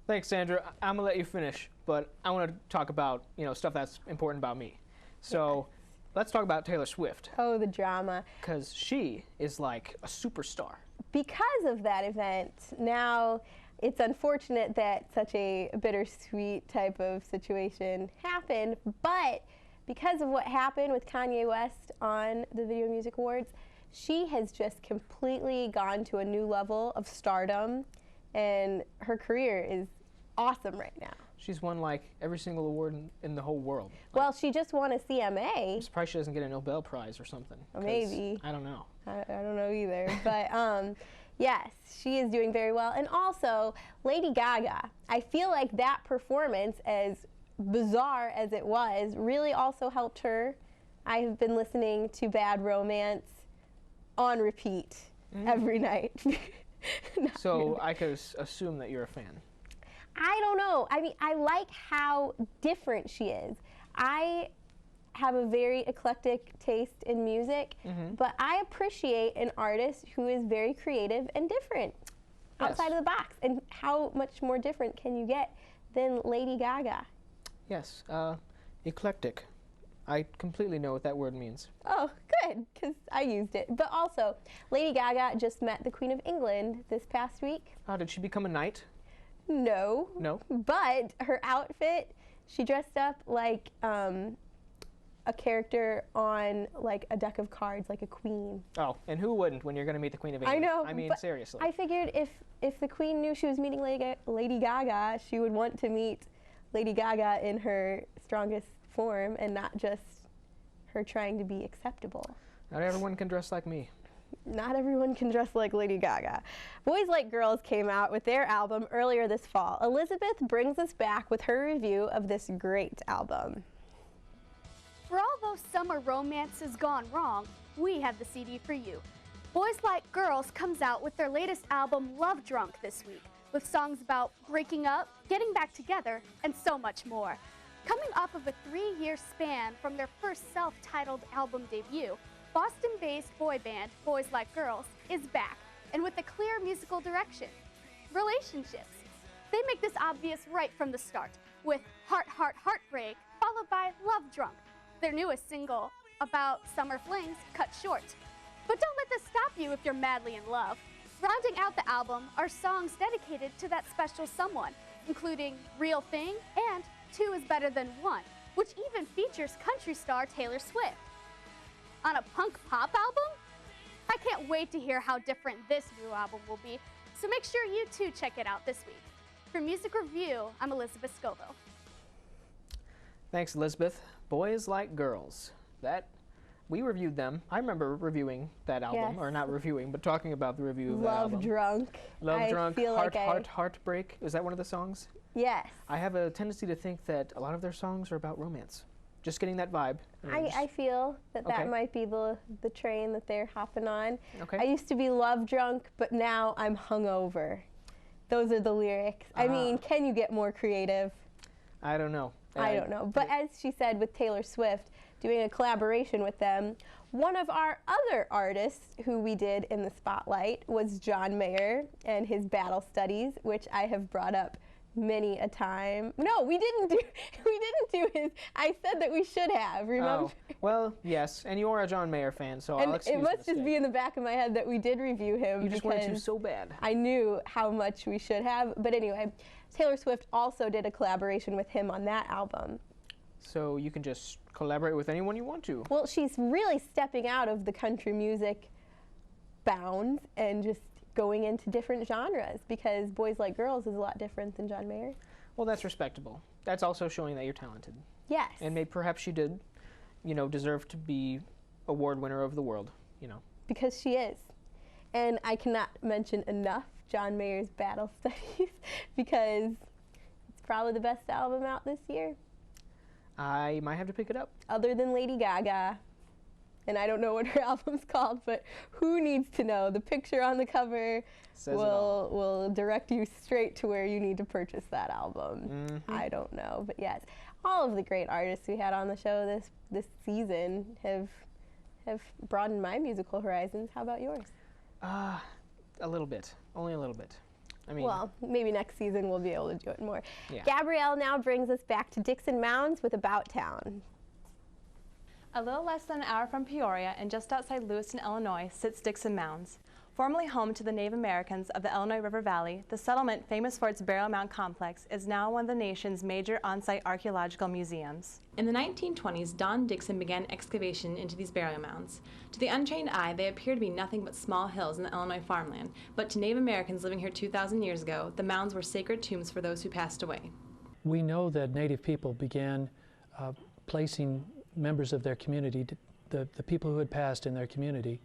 Thanks, Sandra. I'm gonna let you finish, but I want to talk about stuff that's important about me. So, let's talk about Taylor Swift. Oh, the drama. Because she is like a superstar. Because of that event, now it's unfortunate that such a bittersweet type of situation happened, but because of what happened with Kanye West on the Video Music Awards, she has just completely gone to a new level of stardom, and her career is awesome right now. She's won like every single award in the whole world. Well, she just won a CMA. I'm surprised she doesn't get a Nobel Prize or something. Maybe. I don't know. I don't know either. But yes, she is doing very well. And also, Lady Gaga, I feel like that performance, as bizarre as it was, really also helped her. I have been listening to Bad Romance on repeat every night. So I could assume that you're a fan. I don't know. I mean, I like how different she is. I have a very eclectic taste in music, but I appreciate an artist who is very creative and different outside of the box. And how much more different can you get than Lady Gaga? Yes, eclectic. I completely know what that word means. Oh, good, because I used it. But also, Lady Gaga just met the Queen of England this past week. Oh, did she become a knight? No. No? But her outfit, she dressed up like a character on like a deck of cards, like a queen. Oh, and who wouldn't when you're going to meet the Queen of England? I know. I mean, seriously. I figured if the Queen knew she was meeting Lady Gaga, she would want to meet Lady Gaga in her strongest form and not just her trying to be acceptable. Not everyone can dress like me. Not everyone can dress like Lady Gaga. Boys Like Girls came out with their album earlier this fall. Elizabeth brings us back with her review of this great album. For all those summer romances gone wrong, we have the CD for you. Boys Like Girls comes out with their latest album, Love Drunk, this week, with songs about breaking up, getting back together, and so much more. Coming off of a 3-year span from their first self-titled album debut, Boston-based boy band Boys Like Girls is back, and with a clear musical direction. relationships. They make this obvious right from the start, with Heart, Heart, Heartbreak, followed by Love Drunk, their newest single about summer flings cut short. But don't let this stop you if you're madly in love. Rounding out the album are songs dedicated to that special someone, including Real Thing and Two is Better Than One, which even features country star Taylor Swift. On a punk pop album? I can't wait to hear how different this new album will be, so make sure you too check it out this week. For Music Review, I'm Elizabeth Scoville. Thanks, Elizabeth. Boys Like Girls. We reviewed them. I remember reviewing that album, Yes. or not reviewing, but talking about the review of that album. Love Drunk. Love Drunk, feel Heart, like Heart, Heartbreak. Is that one of the songs? Yes. I have a tendency to think that a lot of their songs are about romance. Just getting that vibe. I feel that Okay. that might be the train that they're hopping on. Okay. I used to be love drunk, but now I'm hungover. Those are the lyrics. I mean, can you get more creative? I don't know. I don't know. But as she said, with Taylor Swift, doing a collaboration with them, one of our other artists who we did in the spotlight was John Mayer and his Battle Studies, which I have brought up many a time. No, we didn't do his. I said that we should have, remember? Oh, well, yes, and you are a John Mayer fan, so And I'll excuse it the must just mistake. be in the back of my head that we did review him. You just wanted to because so bad. I knew how much we should have. But anyway, Taylor Swift also did a collaboration with him on that album. So you can just collaborate with anyone you want to. Well, she's really stepping out of the country music bounds and just going into different genres, because Boys Like Girls is a lot different than John Mayer. Well, that's respectable. That's also showing that you're talented. Yes. And maybe perhaps she did, deserve to be award winner of the world, Because she is. And I cannot mention enough John Mayer's Battle Studies, because it's probably the best album out this year. I might have to pick it up. Other than Lady Gaga. And I don't know what her album's called, but who needs to know? The picture on the cover will direct you straight to where you need to purchase that album. Mm-hmm. I don't know, but yes, all of the great artists we had on the show this season have broadened my musical horizons. How about yours? A little bit, only a little bit. I mean, well, maybe next season we'll be able to do it more. Yeah. Gabrielle now brings us back to Dixon Mounds with About Town. A little less than an hour from Peoria and just outside Lewiston, Illinois, sits Dixon Mounds. Formerly home to the Native Americans of the Illinois River Valley, the settlement, famous for its burial mound complex, is now one of the nation's major on-site archaeological museums. In the 1920s, Don Dixon began excavation into these burial mounds. To the untrained eye, they appear to be nothing but small hills in the Illinois farmland, but to Native Americans living here 2,000 years ago, the mounds were sacred tombs for those who passed away. We know that Native people began placing members of their community, the people who had passed in their community,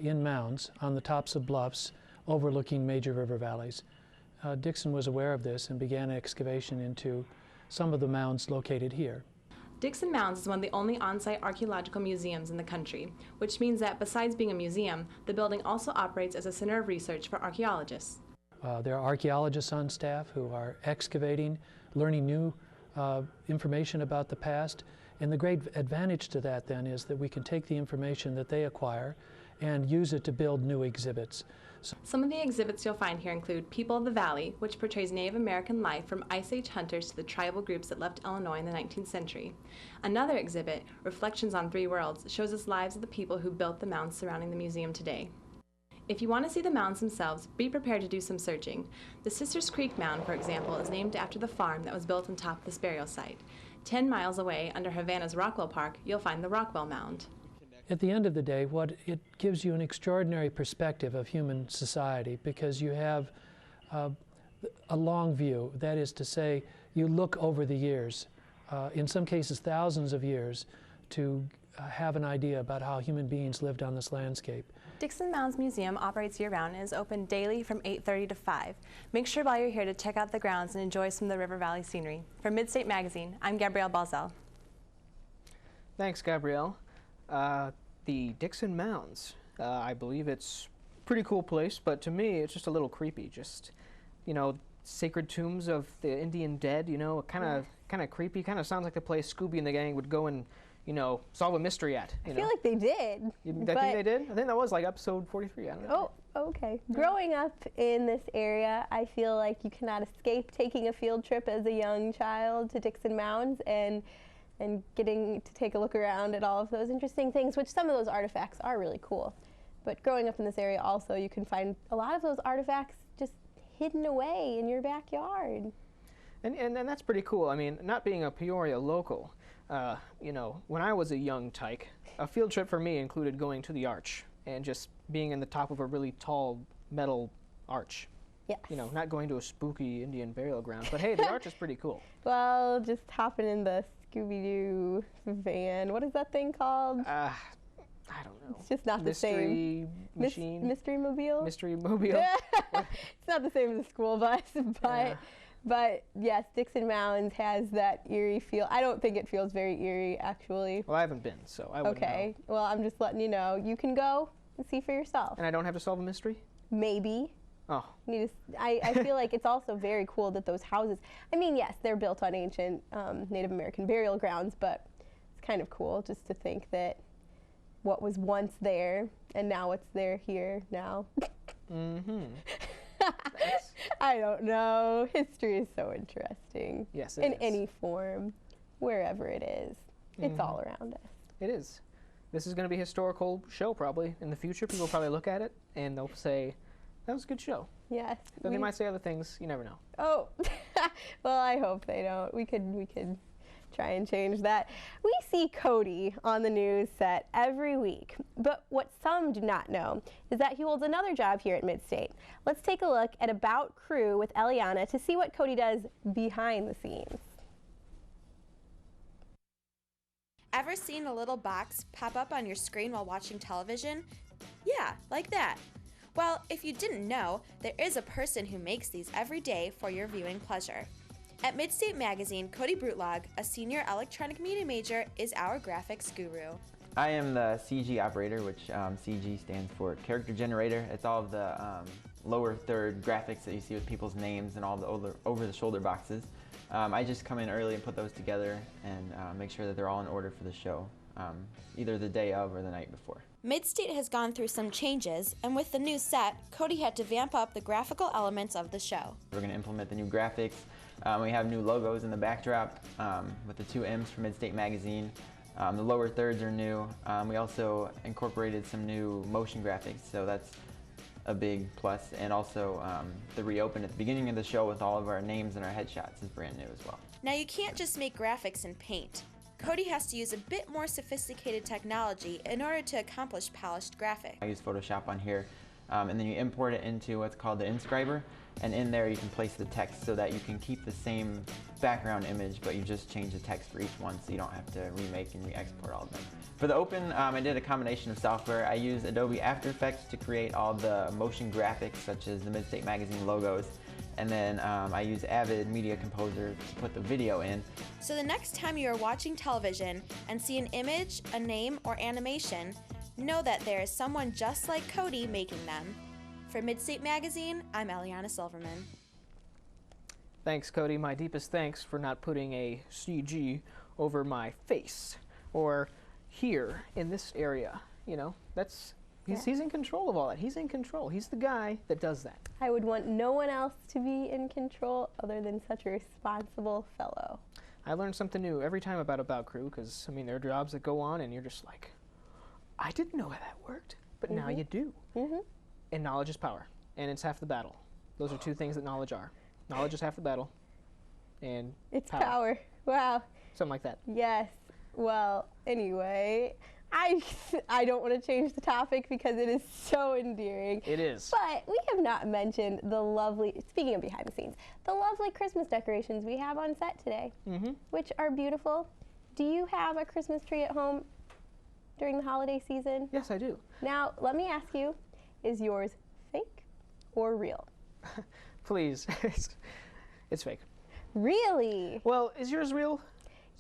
in mounds on the tops of bluffs overlooking major river valleys. Dixon was aware of this and began excavation into some of the mounds located here. Dixon Mounds is one of the only on-site archaeological museums in the country, which means that besides being a museum, the building also operates as a center of research for archaeologists. There are archaeologists on staff who are excavating, learning new information about the past. And the great advantage to that then is that we can take the information that they acquire and use it to build new exhibits. Some of the exhibits you'll find here include People of the Valley, which portrays Native American life from Ice Age hunters to the tribal groups that left Illinois in the 19th century. Another exhibit, Reflections on Three Worlds, shows us lives of the people who built the mounds surrounding the museum today. If you want to see the mounds themselves, be prepared to do some searching. The Sisters Creek Mound, for example, is named after the farm that was built on top of this burial site. 10 miles away, under Havana's Rockwell Park, you'll find the Rockwell Mound. At the end of the day, it gives you an extraordinary perspective of human society, because you have a long view. That is to say, you look over the years, in some cases thousands of years, to have an idea about how human beings lived on this landscape. Dixon Mounds Museum operates year-round and is open daily from 8:30 to 5. Make sure while you're here to check out the grounds and enjoy some of the River Valley scenery. For Midstate Magazine, I'm Gabrielle Balzell. Thanks, Gabrielle. The Dixon Mounds, I believe it's a pretty cool place, but to me it's just a little creepy. Just, sacred tombs of the Indian dead, kind of creepy. Kind of sounds like the place Scooby and the gang would go and solve a mystery at. I feel like they did. I think they did? I think that was like episode 43, I don't know. Okay. Growing up in this area, I feel like you cannot escape taking a field trip as a young child to Dixon Mounds and getting to take a look around at all of those interesting things, which some of those artifacts are really cool. But growing up in this area also, you can find a lot of those artifacts just hidden away in your backyard. And that's pretty cool. I mean, not being a Peoria local, you know, when I was a young tyke, a field trip for me included going to the Arch and just being in the top of a really tall metal arch. Yes. You know, not going to a spooky Indian burial ground, but hey, the Arch is pretty cool. Well, just hopping in the Scooby-Doo van. What is that thing called? I don't know. It's just not the same. Mystery machine? Mystery Mobile? Mystery Mobile. It's not the same as a school bus, but yes, Dixon Mounds has that eerie feel. I don't think it feels very eerie, actually. Well, I haven't been, so I wouldn't know. Well, I'm just letting you know. You can go and see for yourself. And I don't have to solve a mystery? Maybe. Oh. I feel like it's also very cool that those houses, I mean, yes, they're built on ancient Native American burial grounds, but it's kind of cool just to think that what was once there and now it's there here now. Mm-hmm. I don't know. History is so interesting. Yes, it in is. any form, wherever it is. It's all around us. It is. This is going to be a historical show probably. In the future, people will probably look at it and they'll say, that was a good show. Yes. Then they might say other things. You never know. Oh, well, I hope they don't. We could try and change that. We see Cody on the news set every week, but what some do not know is that he holds another job here at Midstate. Let's take a look at About Crew with Eliana to see what Cody does behind the scenes. Ever seen a little box pop up on your screen while watching television? Yeah, like that. Well, if you didn't know, there is a person who makes these every day for your viewing pleasure. At Midstate Magazine, Cody Brutlog, a senior electronic media major, is our graphics guru. I am the CG operator, which CG stands for character generator. It's all of the lower third graphics that you see with people's names and all the over-the-shoulder boxes. I just come in early and put those together and make sure that they're all in order for the show, either the day of or the night before. Midstate has gone through some changes, and with the new set, Cody had to vamp up the graphical elements of the show. We're going to implement the new graphics. We have new logos in the backdrop with the 2 M's from Midstate Magazine. The lower thirds are new. We also incorporated some new motion graphics, so that's a big plus. And also the reopen at the beginning of the show with all of our names and our headshots is brand new as well. Now you can't just make graphics in Paint. Cody has to use a bit more sophisticated technology in order to accomplish polished graphics. I use Photoshop on here, and then you import it into what's called the inscriber, and in there you can place the text so that you can keep the same background image, but you just change the text for each one so you don't have to remake and re-export all of them. For the open, I did a combination of software. I used Adobe After Effects to create all the motion graphics, such as the Midstate Magazine logos, and then I use Avid Media Composer to put the video in. So the next time you are watching television and see an image, a name, or animation, know that there is someone just like Cody making them. For Midstate Magazine, I'm Eliana Silverman. Thanks, Cody. My deepest thanks for not putting a CG over my face or here in this area. You know, he's in control of all that. He's in control. He's the guy that does that. I would want no one else to be in control other than such a responsible fellow. I learn something new every time about Crew, because, I mean, there are jobs that go on and you're just like, I didn't know how that worked, but now you do. And knowledge is power, and it's half the battle. Those are 2 things that knowledge are. Knowledge is half the battle, and it's power. Wow. Something like that. Yes. Well, anyway, I don't want to change the topic because it is so endearing. It is. But we have not mentioned the lovely, speaking of behind the scenes, the lovely Christmas decorations we have on set today, which are beautiful. Do you have a Christmas tree at home during the holiday season? Yes, I do. Now, let me ask you, is yours fake or real? Please. It's fake. Really? Well, is yours real?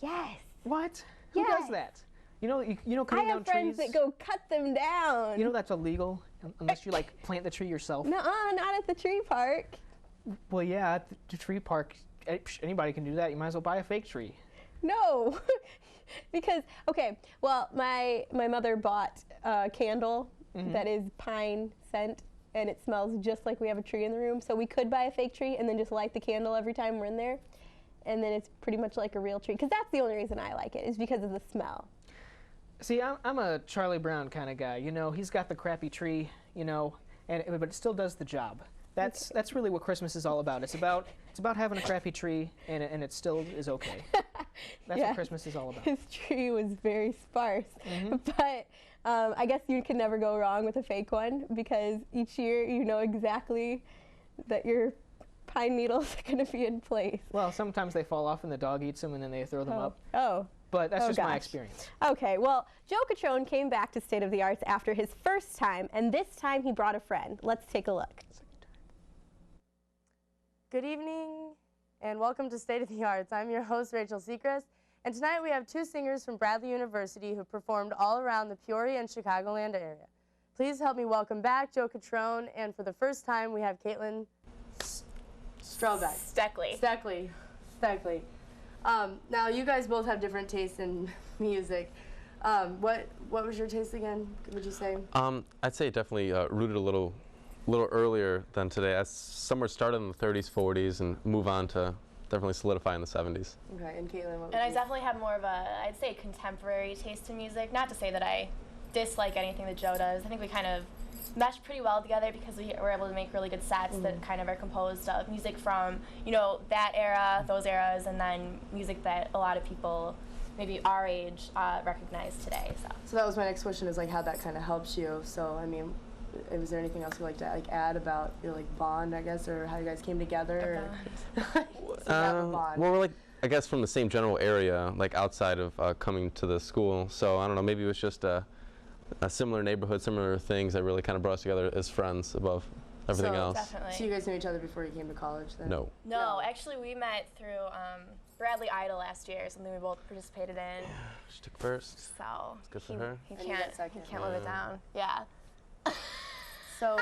Yes. What? Who does that? You know, cutting down trees. I have friends that go cut them down. You know that's illegal unless you like plant the tree yourself. Nuh-uh, not at the tree park. Well, yeah, at the tree park, anybody can do that. You might as well buy a fake tree. No, because okay, well, my mother bought a candle that is pine scent, and it smells just like we have a tree in the room. So we could buy a fake tree and then just light the candle every time we're in there. And then it's pretty much like a real tree. Because that's the only reason I like it, is because of the smell. See, I'm a Charlie Brown kind of guy. You know, he's got the crappy tree, you know, but it still does the job. That's really what Christmas is all about. It's about having a crappy tree, and it still is okay. That's what Christmas is all about. His tree was very sparse, but I guess you can never go wrong with a fake one, because each year you know exactly that your pine needles are going to be in place. Well, sometimes they fall off and the dog eats them, and then they throw them up. Oh. But that's just my gosh. experience. Okay, well, Joe Catrone came back to State of the Arts after his first time, and this time he brought a friend. Let's take a look. Good evening, and welcome to State of the Arts. I'm your host, Rachel Seacrest, and tonight we have two singers from Bradley University who performed all around the Peoria and Chicagoland area. Please help me welcome back Joe Catrone, and for the first time we have Caitlin Straubeck. Steckley. Now, you guys both have different tastes in music. What was your taste again, would you say? I'd say it definitely rooted a little earlier than today. I somewhere started in the 30s, 40s, and move on to definitely solidify in the 70s. Okay, and Caitlin, what And I definitely have more of a, I'd say, contemporary taste in music. Not to say that I dislike anything that Joe does. I think we kind of mesh pretty well together because we were able to make really good sets that kind of are composed of music from, you know, that era, those eras, and then music that a lot of people, maybe our age, recognize today. So that was my next question, is like how that kind of helps you. So, I mean, was there anything else you'd like to add about your bond, I guess, or how you guys came together? Well, we're I guess from the same general area, outside of coming to the school. So I don't know, maybe it was just a similar neighborhood, similar things that really kind of brought us together as friends above everything else. Definitely. So you guys knew each other before you came to college then? No. Actually we met through Bradley Idol last year, something we both participated in. She took first. So it's good for her. He can't live it down. Yeah. So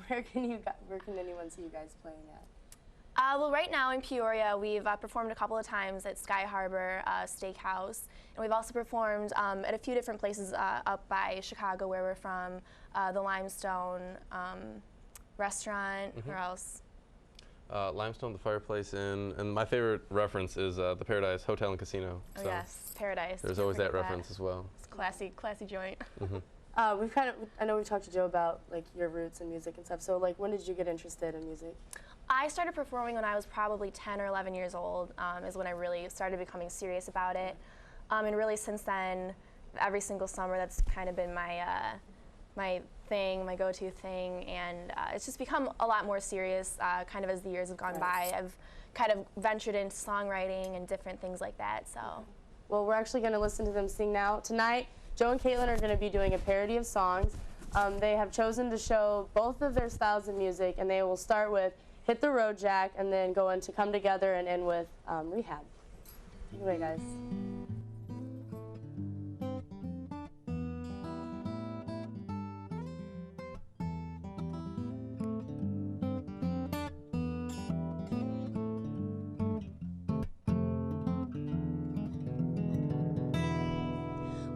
where can anyone see you guys playing at? Well, right now in Peoria, we've performed a couple of times at Sky Harbor Steakhouse, and we've also performed at a few different places up by Chicago, where we're from, the Limestone restaurant. Where else? Limestone, the Fireplace Inn, and my favorite reference is the Paradise Hotel and Casino. Oh so yes, Paradise. There's always that reference as well. It's a classy joint. I know we've talked to Joe about your roots in music and stuff. So when did you get interested in music? I started performing when I was probably 10 or 11 years old, is when I really started becoming serious about it. And really since then, every single summer, that's kind of been my thing, my go-to thing. And it's just become a lot more serious kind of as the years have gone by. I've kind of ventured into songwriting and different things like that. So, well, we're actually going to listen to them sing now. Tonight, Joe and Caitlin are going to be doing a parody of songs. They have chosen to show both of their styles of music, and they will start with Hit the Road Jack, and then go into Come Together and end with Rehab. Take it away, guys.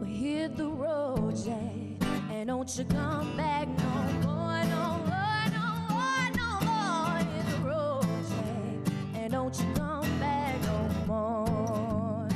We hit the road, Jack, and don't you come back no more, no more, no more, no more. Hit the road, Jack, and don't you come back no more.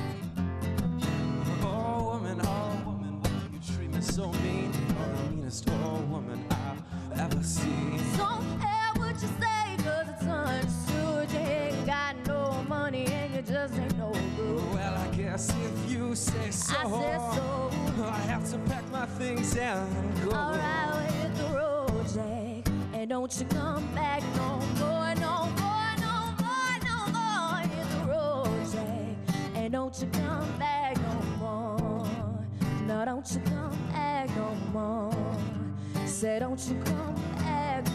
Oh woman, why do you treat me so mean? You're the meanest old woman I've ever seen. Don't care what you say, 'cause it's understood. You ain't got no money and you just ain't no good. Well, I guess if you say so, I said so. I have to pack my things and go. Alright, we'll hit the road, Jack, and don't you come back no more, no more, no more, no more. Hit the road, Jack, and don't you come back no more. No, don't you come back no more. Say, don't you come back no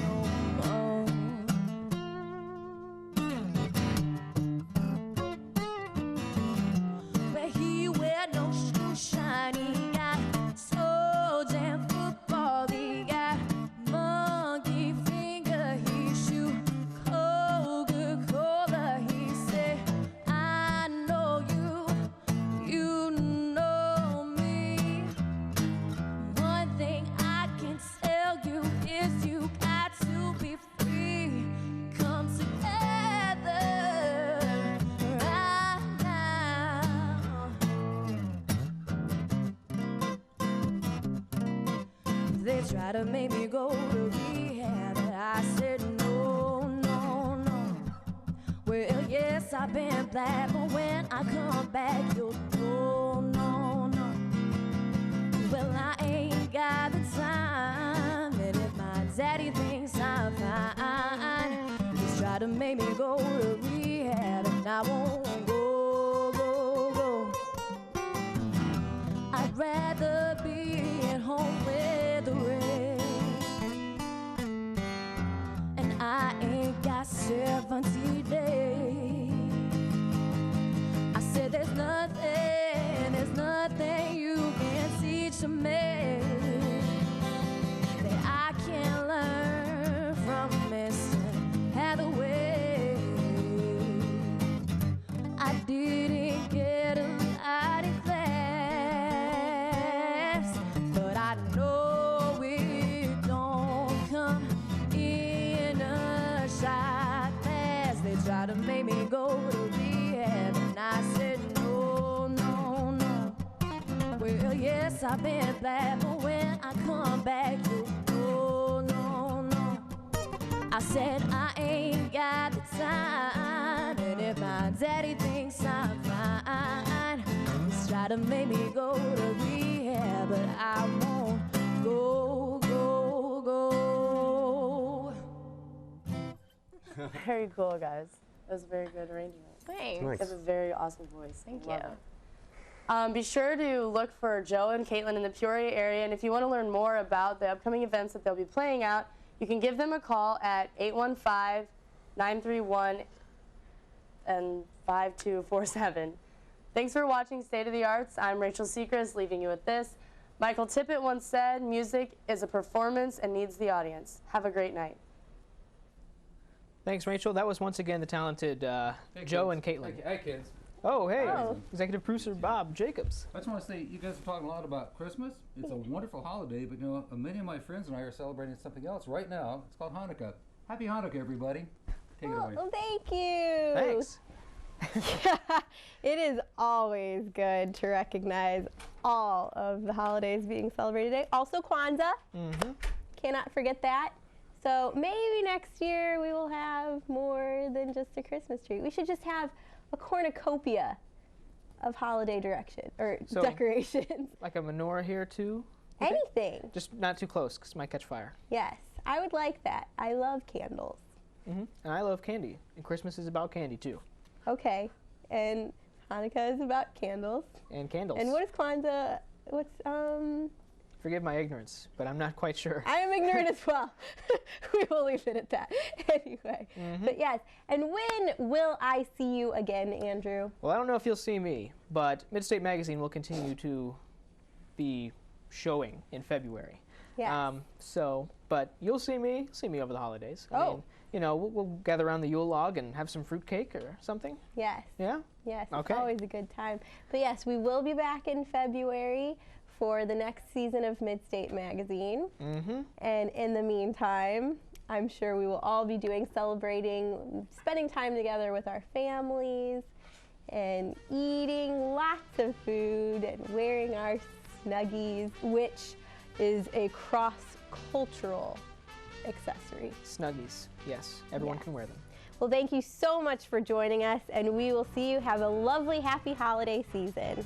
more. But he wear no shoe shiny, got so damn football, he got monkey finger, he shoot Coca-Cola, he say, I know you, you know me. One thing I can tell you Try to make me go to rehab, but I said no, no, no. Well, yes, I've been black, but when I come back, you'll no, no, no. Well, I ain't got the time, and if my daddy thinks I'm fine, he's try to make me go to rehab, and I won't go, go, go. I'd rather be at home with the rain, and I ain't got 70 days. I said there's nothing you can teach me that I can learn from Mr. Hathaway. I didn't get a lot of class, but I know it don't come in a shot class. They try to make me go to rehab, and I said no, no, no. Well, yes, I've been black, but when I come back, you no, no, no. I said I ain't got the time, and if my daddy thinks I'm fine, he's try to make me go to rehab, but I won't go, go, go. Very cool, guys. That was a very good arrangement. Thanks. You have a very awesome voice. Thank Love you. it. Be sure to look for Joe and Caitlin in the Peoria area, and if you want to learn more about the upcoming events that they'll be playing out, you can give them a call at 815-931 and 5247. Thanks for watching State of the Arts. I'm Rachel Seacrest, leaving you with this. Michael Tippett once said, "Music is a performance and needs the audience." Have a great night. Thanks, Rachel. That was once again the talented Joe and Caitlin. Hey, kids. Oh, hey. Oh. Executive producer Bob Jacobs. I just want to say, you guys are talking a lot about Christmas. It's a wonderful holiday, but you know, many of my friends and I are celebrating something else right now. It's called Hanukkah. Happy Hanukkah, everybody. Take it away. Well, thank you. Thanks. It is always good to recognize all of the holidays being celebrated today. Also Kwanzaa. Cannot forget that. So maybe next year we will have more than just a Christmas tree. We should just have a cornucopia of holiday decorations. Like a menorah here too? Anything. Just not too close because it might catch fire. Yes, I would like that. I love candles. And I love candy. And Christmas is about candy too. Okay, and Hanukkah is about candles. And candles. And what is Kwanzaa? What's Forgive my ignorance, but I'm not quite sure. I am ignorant as well. We will leave it at that. Anyway, but yes. And when will I see you again, Andrew? Well, I don't know if you'll see me, but Midstate Magazine will continue to be showing in February. Yeah. But you'll see me over the holidays. I mean, you know, we'll gather around the Yule log and have some fruitcake or something. Yes. Yeah? Yes, Okay. it's always a good time. But yes, we will be back in February for the next season of Midstate Magazine. And in the meantime, I'm sure we will all be celebrating, spending time together with our families, and eating lots of food and wearing our Snuggies, which is a cross-cultural accessory. Snuggies, yes. Everyone can wear them. Well, thank you so much for joining us, and we will see you. Have a lovely, happy holiday season.